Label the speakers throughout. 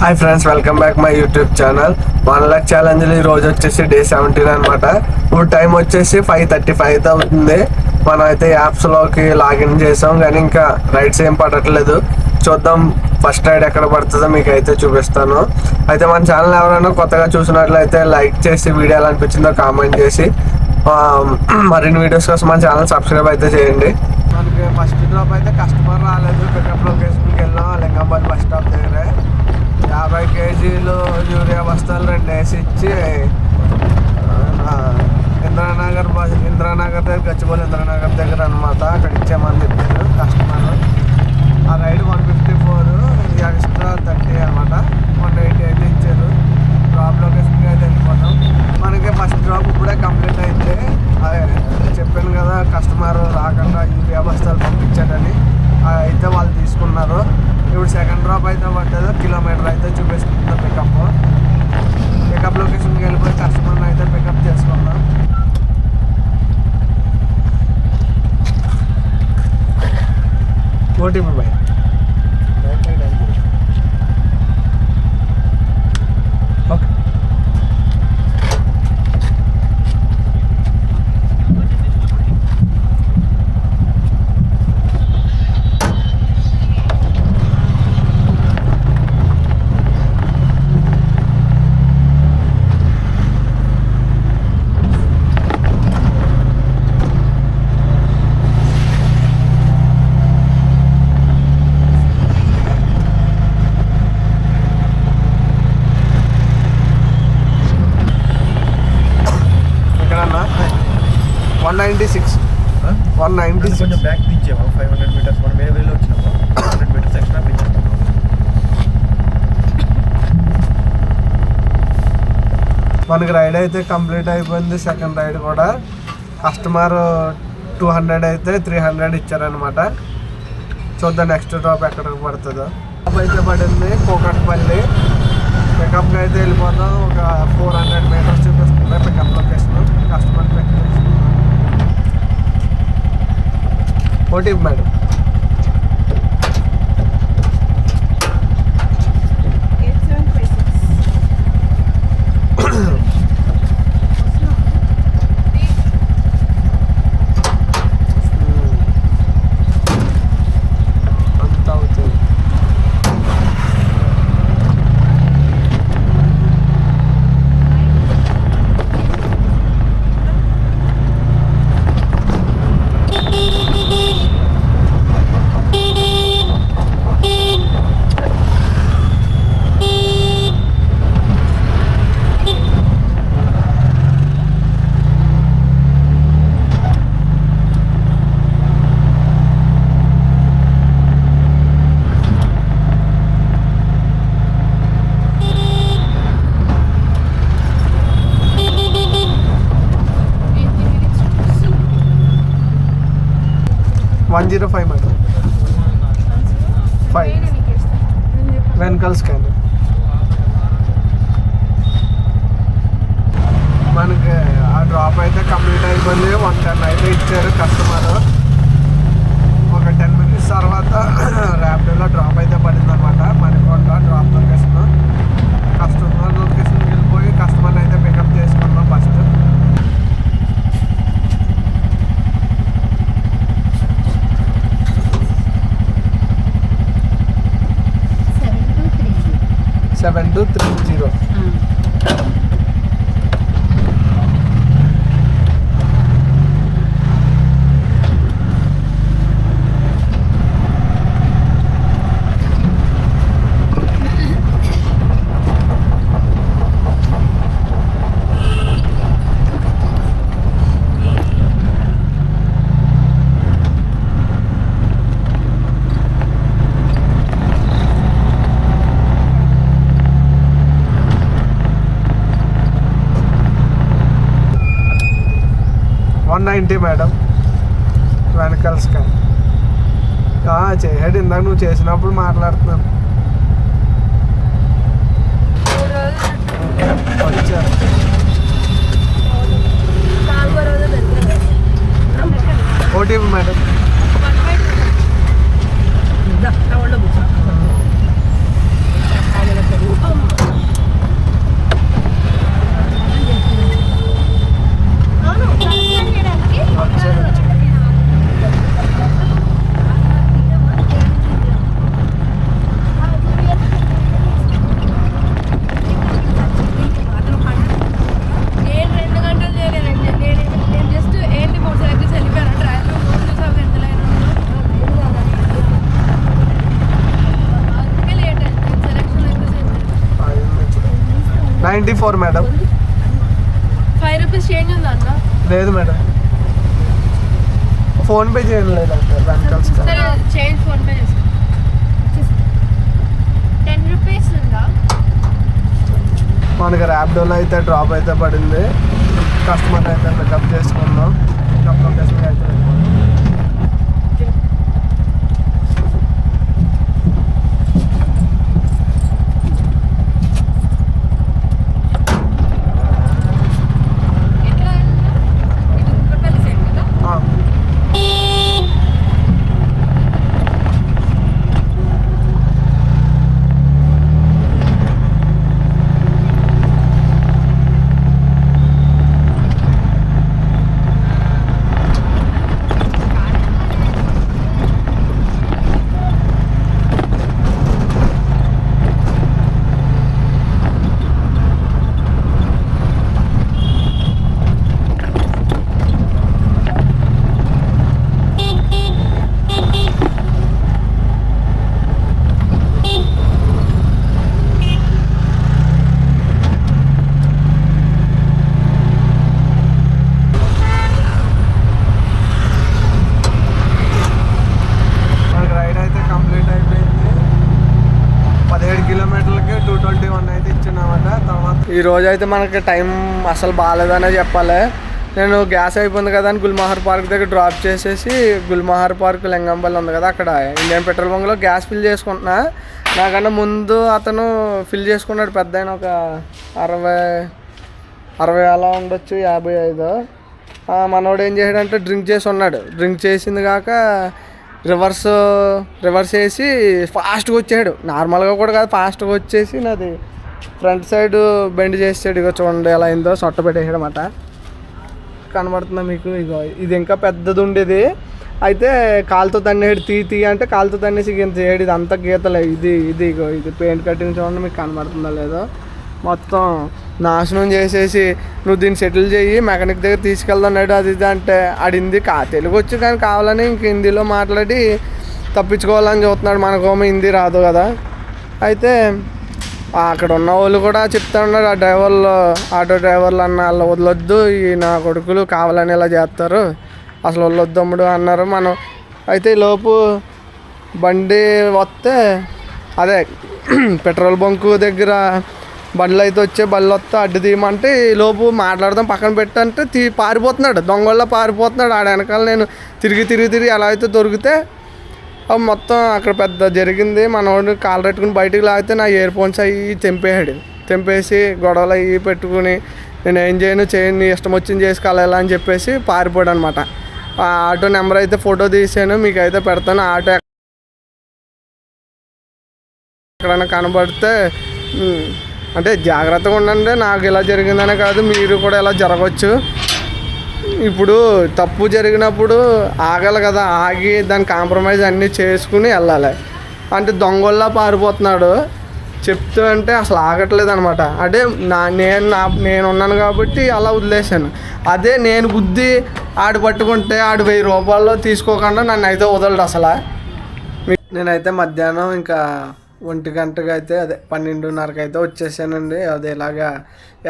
Speaker 1: Hi friends, welcome back my YouTube channel. 1 lakh challenge ఈ రోజు వచ్చేసి డే 17 అనమాట. ఇప్పుడు టైం వచ్చేసి 5:35 అవుతుంది. మనం అయితే యాప్స్లోకి లాగిన్ చేసాం, కానీ ఇంకా రైడ్స్ ఏం పడట్లేదు. చూద్దాం ఫస్ట్ రైడ్ ఎక్కడ పడుతుందో మీకు అయితే చూపిస్తాను. అయితే మన ఛానల్ ఎవరైనా కొత్తగా చూసినట్లయితే లైక్ చేసి వీడియో ఎలా అనిపించిందో కామెంట్ చేసి మరిన్ని వీడియోస్ కోసం మన ఛానల్ సబ్స్క్రైబ్ అయితే చేయండి. మనకి ఫస్ట్ డ్రాప్ అయితే కస్టమర్ రాలేదు. పికప్ లొకేషన్కి వెళ్ళాం, లింగంపల్లి బస్ స్టాప్ దగ్గరే. 50 kgలు యూరియా బస్తాలు 2 వేసి ఇచ్చి ఇంద్రానగర్ దగ్గర, గచ్చిబౌలి ఇంద్రానగర్ దగ్గర అనమాట, అక్కడ ఇచ్చామని చెప్పారు కస్టమర్. ఆ రైడ్ 154, ఎక్స్ట్రా 30 అనమాట. 180 అయితే ఇచ్చారు. డ్రాప్ లొకేషన్కి అయితే వెళ్ళిపోతాం. మనకి ఫస్ట్ డ్రాప్ ఇప్పుడే కంప్లీట్ అయింది. చెప్పాను కదా కస్టమర్ రాకుండా యూరియా బస్తాలు పంపించాడని, అయితే వాళ్ళు తీసుకున్నారు. ఇప్పుడు సెకండ్ డ్రాప్ అయితే పడ్డది. కిలోమీటర్ అయితే చూపిస్తుంది పికప్ లొకేషన్కి వెళ్ళిపోయి కస్టమర్ని అయితే పికప్ చేసుకుందాం. OTP by okay.
Speaker 2: కొంచెం బ్యాక్ దించాము. 500 meters మనం ఏ వేలో వచ్చినాము. 100 meters ఎక్స్ట్రా పెంచాము.
Speaker 1: మనకి రైడ్ అయితే కంప్లీట్ అయిపోయింది. సెకండ్ రైడ్ కూడా కస్టమర్ 200 అయితే 300 ఇచ్చారనమాట. చూద్దాం నెక్స్ట్ డ్రాప్ ఎక్కడికి పడుతుందో. డ్రాప్ అయితే పడింది కోకట్పల్లి. పికప్కి అయితే వెళ్ళిపోతాం. ఒక 400 meters చూపిస్తుంది pickup location. Customer pickup OTP madam. Madam 5 వెనకాల స్కాన్. మనకి ఆ డ్రాప్ అయితే కంప్లీట్ అయిపోయింది. 110 అయితే ఇచ్చారు కస్టమర్. ఒక 10 minutes తర్వాత ర్యాపిడోలో డ్రాప్ అయితే పడింది అనమాట. Manakonda drop location. కస్టమర్ లొకేషన్కి వెళ్ళిపోయి కస్టమర్ని అయితే పికప్ చేసుకున్నాం ఫస్ట్. సెవెన్ 230. $190 మేడం వెనకాల స్కాన్. చేయడు, ఇందాక నువ్వు చేసినప్పుడు మాట్లాడుతున్నాను. వచ్చారు OTP madam. 94 madam.
Speaker 3: 5 rupees change ఉందా అన్న?
Speaker 1: లేదు మేడం, ఫోన్పే చేయలేదు అంటే వెనకాల
Speaker 3: సరే చేంజ్ ఫోన్పే చేసుకో. 10 రూపీస్ ఉందా?
Speaker 1: మనకి ర్యాపిడోలో అయితే డ్రాప్ అయితే పడింది. కస్టమర్ అయితే పికప్ చేసుకున్నాం. పికప్ లొకేషన్ అయితే వెళ్ళిపోయాం.
Speaker 3: ఎట్లా ఇది కుక్కపల్లి సైడ్ కదా?
Speaker 1: ఆ. మనకి రైడ్ అయితే కంప్లీట్ అయిపోయింది. 17 కిలోమీటర్లకి 221 అయితే ఇచ్చిందన్నమాట. తర్వాత ఈ రోజు అయితే మనకి టైం అసలు బాగాలేదనే చెప్పాలి. నేను గ్యాస్ అయిపోయింది కదా అని గుల్మహర్ పార్క్ దగ్గర డ్రాప్ చేసేసి గుల్మహర్ పార్క్ లింగంపల్లి ఉంది కదా, అక్కడ ఇండియన్ పెట్రోల్ బంక్లో గ్యాస్ ఫిల్ చేసుకుంటున్నా. నాకన్నా ముందు అతను ఫిల్ చేసుకున్నాడు. పెద్ద ఆయన ఒక 60 అలా ఉండొచ్చు, 55. మనోడు ఏం చేసాడంటే డ్రింక్ చేసి ఉన్నాడు. డ్రింక్ చేసింది కాక రివర్స్ చేసి ఫాస్ట్గా వచ్చాడు. నార్మల్గా కూడా కాదు, ఫాస్ట్గా వచ్చేసి నాది ఫ్రంట్ సైడ్ బెండ్ చేసాడు. ఇగో చూడండి ఎలా అయిందో, సొట్ట పెట్టేసాడు అన్నమాట. కనబడుతుందా మీకు? ఇగో ఇది ఇంకా పెద్దది ఉండేది. అయితే కాలుతో తన్నేడు తీ అంటే కాలుతో తన్నేసి ఇంత చేయడు. ఇది అంతా గీతలే. ఇది ఇగో ఇది పెయింట్ కట్టింగ్ చూడండి, మీకు కనబడుతుందా లేదో. మొత్తం నాశనం చేసేసి నువ్వు దీన్ని సెటిల్ చేయి, మెకానిక్ దగ్గర తీసుకెళ్తున్నాడు అది ఇది అంటే ఆడింది తెలుగు వచ్చు కానీ కావాలని ఇంక హిందీలో మాట్లాడి తప్పించుకోవాలని చూస్తున్నాడు. మనకోమో హిందీ రాదు కదా. అయితే అక్కడ ఉన్న వాళ్ళు కూడా చెప్తా ఉన్నారు, ఆ డ్రైవర్లు, ఆటో డ్రైవర్లు అన్న వాళ్ళు వదలొద్దు, ఈ నా కొడుకులు కావాలని ఇలా చేస్తారు, అసలు వదలొద్దు తమ్ముడు అన్నారు. మనం అయితే ఈలోపు బండి వస్తే అదే పెట్రోల్ బంకు దగ్గర బండ్లు అయితే వచ్చే బళ్ళు వస్తే అడ్డు తీయమంటే ఈలోపు మాట్లాడదాం పక్కన పెట్టంటే పారిపోతున్నాడు. దొంగల్లో పారిపోతున్నాడు. ఆడ వెనకాల నేను తిరిగి ఎలా అయితే దొరికితే మొత్తం అక్కడ పెద్ద జరిగింది. మనోడు కాలు పెట్టుకుని బయటికి లాగితే నా ఇయర్ ఫోన్స్ అవి తెంపేసి గొడవలు అవి పెట్టుకుని నేను ఏం చేయను నీ ఇష్టం వచ్చింది చేసుకోవాలా అని చెప్పేసి పారిపోయాడు అనమాట. ఆ ఆటో నెంబర్ అయితే ఫోటో తీసాను, మీకు అయితే పెడతాను. ఆటో ఎక్కడైనా కనబడితే అంటే జాగ్రత్తగా ఉండండి. నాకు ఇలా జరిగిందనే కాదు, మీరు కూడా ఇలా జరగవచ్చు. ఇప్పుడు తప్పు జరిగినప్పుడు ఆగాలి కదా, ఆగి దాన్ని కాంప్రమైజ్ అన్నీ చేసుకుని వెళ్ళాలి. అంటే దొంగల్లా పారిపోతున్నాడు. చెప్తూ అంటే అసలు ఆగట్లేదు అనమాట. అంటే నేను ఉన్నాను కాబట్టి అలా వదిలేశాను. అదే నేను బుద్ధి ఆడు పట్టుకుంటే ఆడు 1000 రూపాయల్లో తీసుకోకుండా నన్ను అయితే వదలడు అసలు. నేనైతే మధ్యాహ్నం ఇంకా 1 గంటకి అయితే అదే 12:30కి అయితే వచ్చేసానండి. అదే ఇలాగా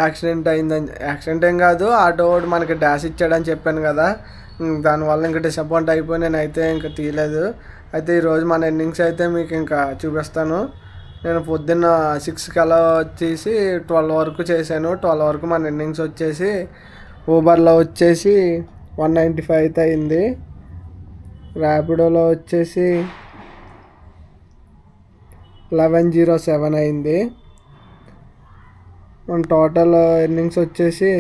Speaker 1: యాక్సిడెంట్ అయిందని, యాక్సిడెంట్ ఏం కాదు, ఆటో వాడు మనకి డాష్ ఇచ్చాడని చెప్పాను కదా, దానివల్ల ఇంకా డిసప్పాయింట్ అయిపోయి నేనైతే ఇంకా తీయలేదు. అయితే ఈరోజు మన ఎర్నింగ్స్ అయితే మీకు ఇంకా చూపిస్తాను. నేను పొద్దున్న 6కి అలా వచ్చేసి 12 వరకు చేశాను. 12 వరకు మన ఎర్నింగ్స్ వచ్చేసి ఊబర్లో వచ్చేసి 195 అయితే అయింది. ర్యాపిడోలో వచ్చేసి 1107 అయింది. మన టోటల్ ఎర్నింగ్స్ వచ్చేసి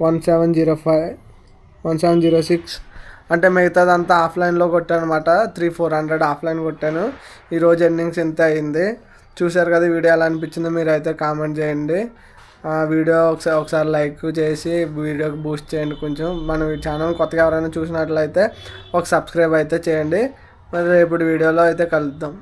Speaker 1: 1706. అంటే మిగతాదంతా ఆఫ్లైన్లో కొట్టాను అనమాట. 300-400 ఆఫ్లైన్ కొట్టాను. ఈరోజు ఎర్నింగ్స్ ఎంత అయింది చూశారు కదా. వీడియో ఎలా అనిపించిందో మీరు అయితే కామెంట్ చేయండి. వీడియో ఒకసారి లైక్ చేసి వీడియోకి బూస్ట్ చేయండి కొంచెం. మన ఛానల్ కొత్తగా ఎవరైనా చూసినట్లయితే ఒక సబ్స్క్రైబ్ అయితే చేయండి. మరి రేపటి వీడియోలో అయితే కలుద్దాం.